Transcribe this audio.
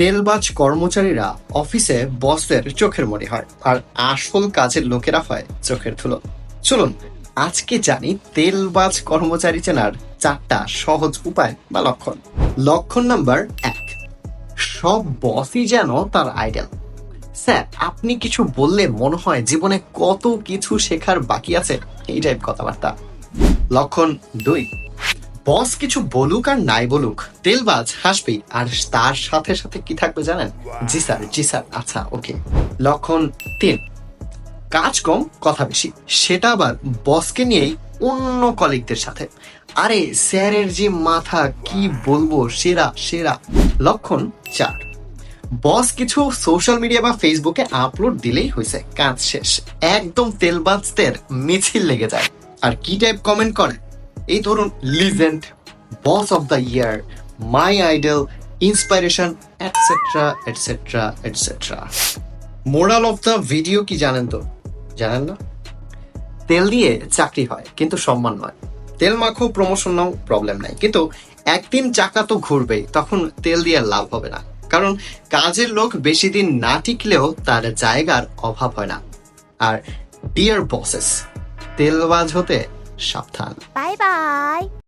তেলবাজ কর্মচারীরা অফিসে বসদের চোখের মণি হয়, আর আসল কাজের লোকেরা হয় চোখের ধুলো। চলুন আজকে জানি তেলবাজ কর্মচারী চেনার 4টা সহজ উপায় বা লক্ষণ। লক্ষণ নাম্বার 1, সব বসই যেন তার আইডল। স্যার, আপনি কিছু বললে মনে হয় জীবনে কত কিছু শেখার বাকি আছে, এই টাইপ কথাবার্তা। লক্ষণ 2, বস কিছু বলুক আর নাই বলুক, তেলবাজ হাসবেই, আর তার সাথে সাথে কি থাকবে জানেন? জি স্যার, জি স্যার, আচ্ছা ওকে। লক্ষণ 3, কাজ কম কথা বেশি, সেটা আবার বসকে নিয়েই অন্য কলিগদের সাথে। আরে স্যারের যে মাথা, কি বলবো, সেরা সেরা। লক্ষণ 4, বস কিছু সোশ্যাল মিডিয়া বা ফেসবুকে আপলোড দিলেই হয়েছে, কাজ শেষ। একদম তেলবাজদের মিছিল লেগে যায়। আর কি টাইপ কমেন্ট করে? এই ধরুন, legend, boss of the year, my idol, inspiration, etcetera etcetera etcetera. Moral of the video কি জানেন? তো জানেন না? তেল দিয়ে চাকরি হয় কিন্তু সম্মান নয়। তেল মাখো, প্রমোশন নাও, প্রবলেম নাই, কিন্তু একদিন চাকা তো ঘুরবেই, তখন তেল দিয়ে লাভ হবে না। কারণ কাজের লোক বেশি দিন না টিকলেও তার জায়গার অভাব হয় না। আর ডিয়ার বসেস, তেলবাজ হতে সাবধান। Bye bye.